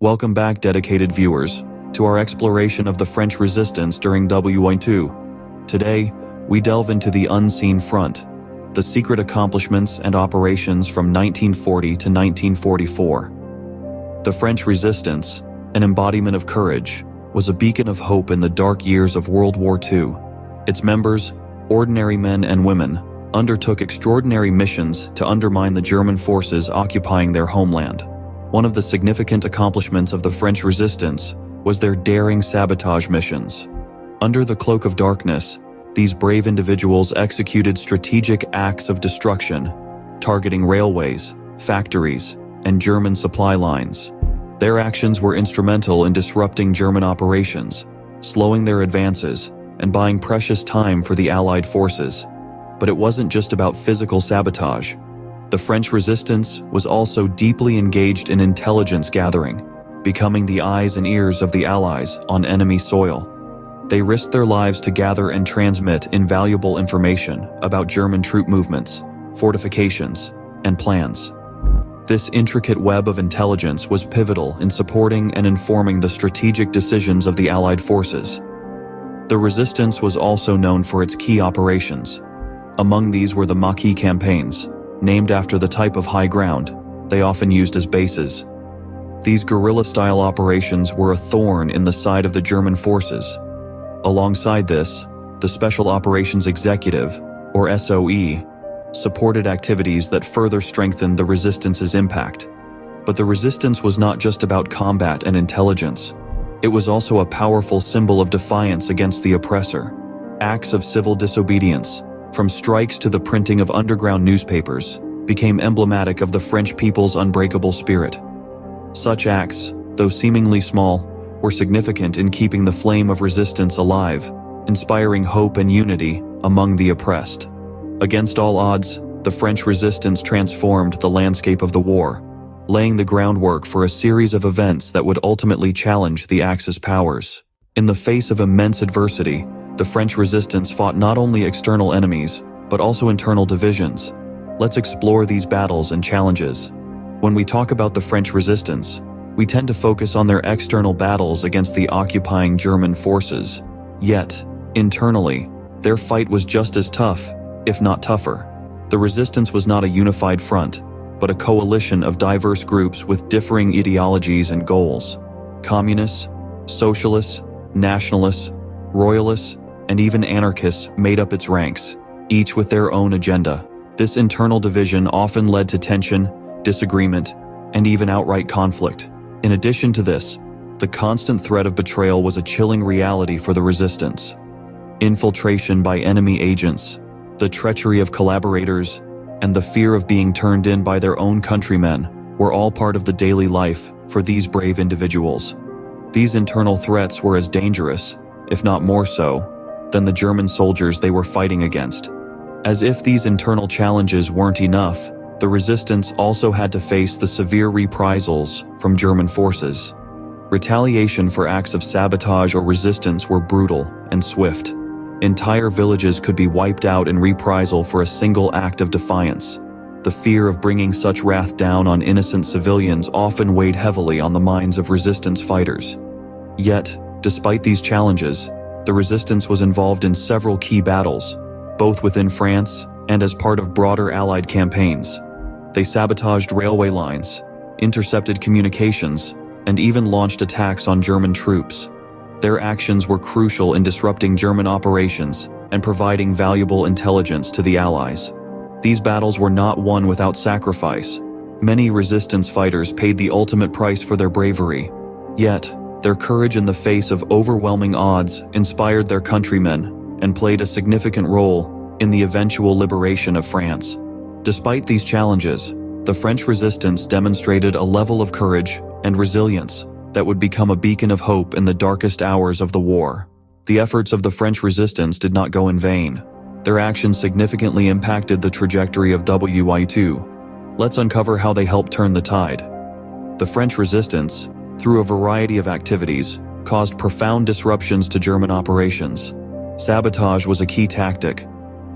Welcome back, dedicated viewers, to our exploration of the French resistance during WWII. Today, we delve into the unseen front, the secret accomplishments and operations from 1940 to 1944. The French resistance, an embodiment of courage, was a beacon of hope in the dark years of World War II. Its members, ordinary men and women, undertook extraordinary missions to undermine the German forces occupying their homeland. One of the significant accomplishments of the French resistance was their daring sabotage missions. Under the cloak of darkness, these brave individuals executed strategic acts of destruction, targeting railways, factories, and German supply lines. Their actions were instrumental in disrupting German operations, slowing their advances, and buying precious time for the Allied forces. But it wasn't just about physical sabotage. The French resistance was also deeply engaged in intelligence gathering, becoming the eyes and ears of the Allies on enemy soil. They risked their lives to gather and transmit invaluable information about German troop movements, fortifications, and plans. This intricate web of intelligence was pivotal in supporting and informing the strategic decisions of the Allied forces. The resistance was also known for its key operations. Among these were the Maquis campaigns, named after the type of high ground they often used as bases. These guerrilla-style operations were a thorn in the side of the German forces. Alongside this, the Special Operations Executive, or SOE, supported activities that further strengthened the resistance's impact. But the resistance was not just about combat and intelligence. It was also a powerful symbol of defiance against the oppressor. Acts of civil disobedience, from strikes to the printing of underground newspapers, became emblematic of the French people's unbreakable spirit. Such acts, though seemingly small, were significant in keeping the flame of resistance alive, inspiring hope and unity among the oppressed. Against all odds, the French resistance transformed the landscape of the war, laying the groundwork for a series of events that would ultimately challenge the Axis powers. In the face of immense adversity, the French resistance fought not only external enemies, but also internal divisions. Let's explore these battles and challenges. When we talk about the French resistance, we tend to focus on their external battles against the occupying German forces. Yet, internally, their fight was just as tough, if not tougher. The resistance was not a unified front, but a coalition of diverse groups with differing ideologies and goals. Communists, socialists, nationalists, royalists, and even anarchists made up its ranks, each with their own agenda. This internal division often led to tension, disagreement, and even outright conflict. In addition to this, the constant threat of betrayal was a chilling reality for the resistance. Infiltration by enemy agents, the treachery of collaborators, and the fear of being turned in by their own countrymen were all part of the daily life for these brave individuals. These internal threats were as dangerous, if not more so, than the German soldiers they were fighting against. As if these internal challenges weren't enough, the resistance also had to face the severe reprisals from German forces. Retaliation for acts of sabotage or resistance were brutal and swift. Entire villages could be wiped out in reprisal for a single act of defiance. The fear of bringing such wrath down on innocent civilians often weighed heavily on the minds of resistance fighters. Yet, despite these challenges, the resistance was involved in several key battles, both within France and as part of broader Allied campaigns. They sabotaged railway lines, intercepted communications, and even launched attacks on German troops. Their actions were crucial in disrupting German operations and providing valuable intelligence to the Allies. These battles were not won without sacrifice. Many resistance fighters paid the ultimate price for their bravery. Yet, their courage in the face of overwhelming odds inspired their countrymen and played a significant role in the eventual liberation of France. Despite these challenges, the French resistance demonstrated a level of courage and resilience that would become a beacon of hope in the darkest hours of the war. The efforts of the French resistance did not go in vain. Their actions significantly impacted the trajectory of WWII. Let's uncover how they helped turn the tide. The French resistance, through a variety of activities, caused profound disruptions to German operations. Sabotage was a key tactic.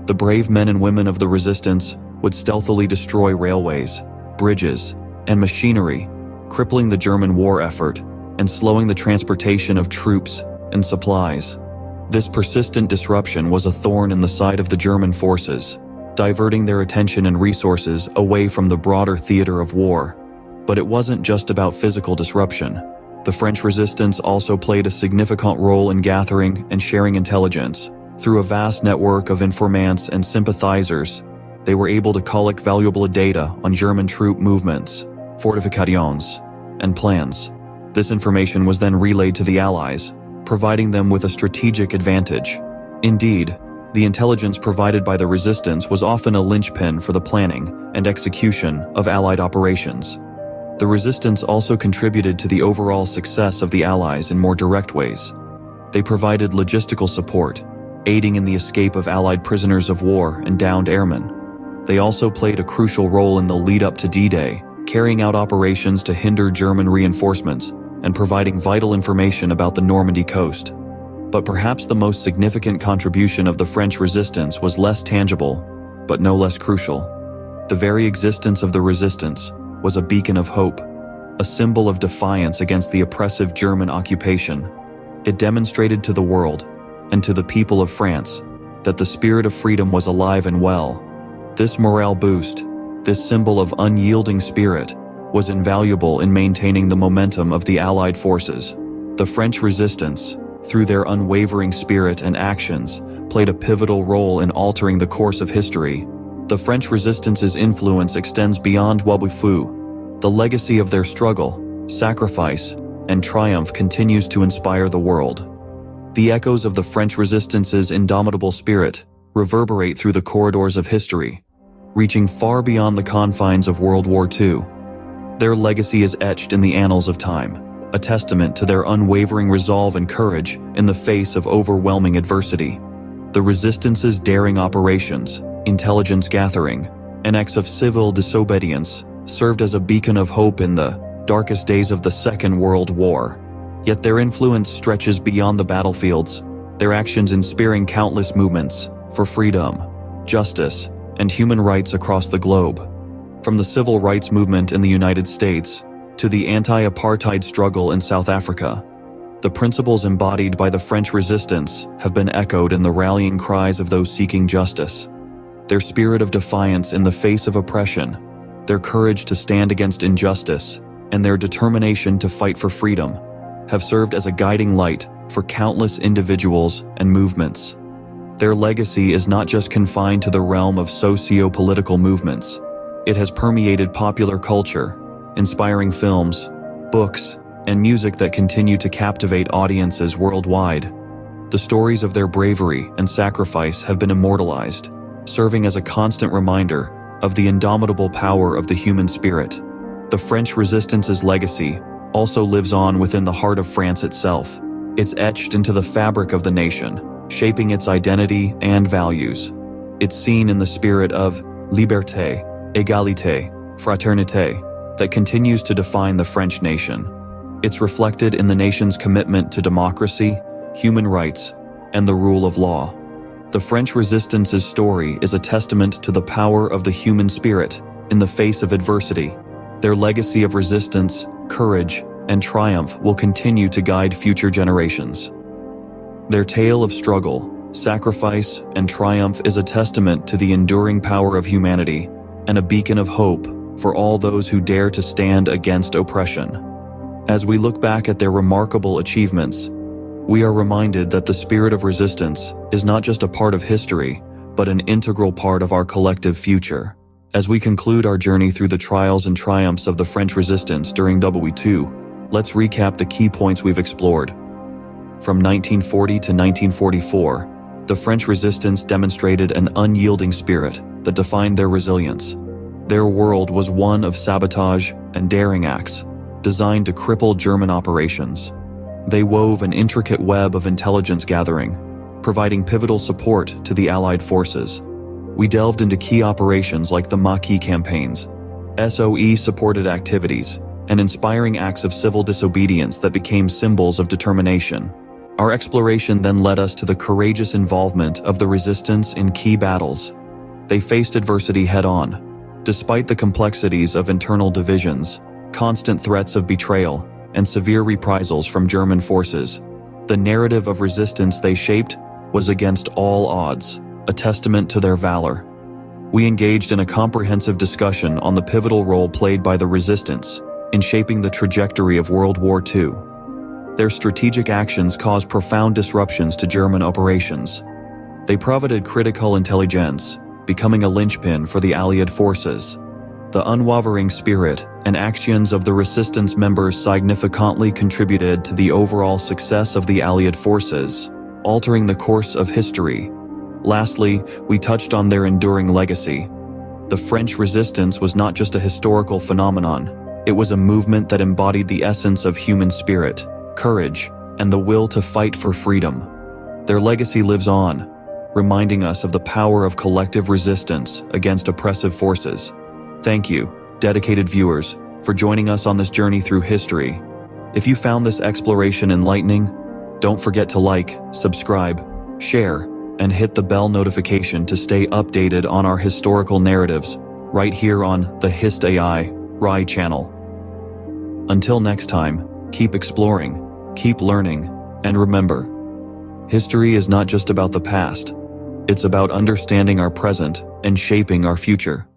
The brave men and women of the resistance would stealthily destroy railways, bridges, and machinery, crippling the German war effort and slowing the transportation of troops and supplies. This persistent disruption was a thorn in the side of the German forces, diverting their attention and resources away from the broader theater of war. But it wasn't just about physical disruption. The French resistance also played a significant role in gathering and sharing intelligence. Through a vast network of informants and sympathizers, they were able to collect valuable data on German troop movements, fortifications, and plans. This information was then relayed to the Allies, providing them with a strategic advantage. Indeed, the intelligence provided by the resistance was often a linchpin for the planning and execution of Allied operations. The resistance also contributed to the overall success of the Allies in more direct ways. They provided logistical support, aiding in the escape of Allied prisoners of war and downed airmen. They also played a crucial role in the lead-up to D-Day, carrying out operations to hinder German reinforcements and providing vital information about the Normandy coast. But perhaps the most significant contribution of the French resistance was less tangible, but no less crucial. The very existence of the resistance was a beacon of hope, a symbol of defiance against the oppressive German occupation. It demonstrated to the world, and to the people of France, that the spirit of freedom was alive and well. This morale boost, this symbol of unyielding spirit, was invaluable in maintaining the momentum of the Allied forces. The French resistance, through their unwavering spirit and actions, played a pivotal role in altering the course of history. The French resistance's influence extends beyond WWII. The legacy of their struggle, sacrifice, and triumph continues to inspire the world. The echoes of the French resistance's indomitable spirit reverberate through the corridors of history, reaching far beyond the confines of World War II. Their legacy is etched in the annals of time, a testament to their unwavering resolve and courage in the face of overwhelming adversity. The resistance's daring operations, intelligence gathering, and acts of civil disobedience served as a beacon of hope in the darkest days of the Second World War. Yet their influence stretches beyond the battlefields, their actions inspiring countless movements for freedom, justice, and human rights across the globe. From the civil rights movement in the United States to the anti-apartheid struggle in South Africa, the principles embodied by the French resistance have been echoed in the rallying cries of those seeking justice. Their spirit of defiance in the face of oppression, their courage to stand against injustice, and their determination to fight for freedom have served as a guiding light for countless individuals and movements. Their legacy is not just confined to the realm of socio-political movements. It has permeated popular culture, inspiring films, books, and music that continue to captivate audiences worldwide. The stories of their bravery and sacrifice have been immortalized, serving as a constant reminder of the indomitable power of the human spirit. The French resistance's legacy also lives on within the heart of France itself. It's etched into the fabric of the nation, shaping its identity and values. It's seen in the spirit of liberté, égalité, fraternité that continues to define the French nation. It's reflected in the nation's commitment to democracy, human rights, and the rule of law. The French resistance's story is a testament to the power of the human spirit in the face of adversity. Their legacy of resistance, courage, and triumph will continue to guide future generations. Their tale of struggle, sacrifice, and triumph is a testament to the enduring power of humanity and a beacon of hope for all those who dare to stand against oppression. As we look back at their remarkable achievements, we are reminded that the spirit of resistance is not just a part of history, but an integral part of our collective future. As we conclude our journey through the trials and triumphs of the French resistance during WWII, let's recap the key points we've explored. From 1940 to 1944, the French resistance demonstrated an unyielding spirit that defined their resilience. Their world was one of sabotage and daring acts, designed to cripple German operations. They wove an intricate web of intelligence gathering, providing pivotal support to the Allied forces. We delved into key operations like the Maquis campaigns, SOE-supported activities, and inspiring acts of civil disobedience that became symbols of determination. Our exploration then led us to the courageous involvement of the resistance in key battles. They faced adversity head-on. Despite the complexities of internal divisions, constant threats of betrayal and severe reprisals from German forces. The narrative of resistance they shaped was against all odds, a testament to their valor. We engaged in a comprehensive discussion on the pivotal role played by the resistance in shaping the trajectory of World War II. Their strategic actions caused profound disruptions to German operations. They provided critical intelligence, becoming a linchpin for the Allied forces. The unwavering spirit and actions of the resistance members significantly contributed to the overall success of the Allied forces, altering the course of history. Lastly, we touched on their enduring legacy. The French resistance was not just a historical phenomenon, it was a movement that embodied the essence of human spirit, courage, and the will to fight for freedom. Their legacy lives on, reminding us of the power of collective resistance against oppressive forces. Thank you, dedicated viewers, for joining us on this journey through history. If you found this exploration enlightening, don't forget to like, subscribe, share, and hit the bell notification to stay updated on our historical narratives right here on the HIST-A.I RY channel. Until next time, keep exploring, keep learning, and remember, history is not just about the past. It's about understanding our present and shaping our future.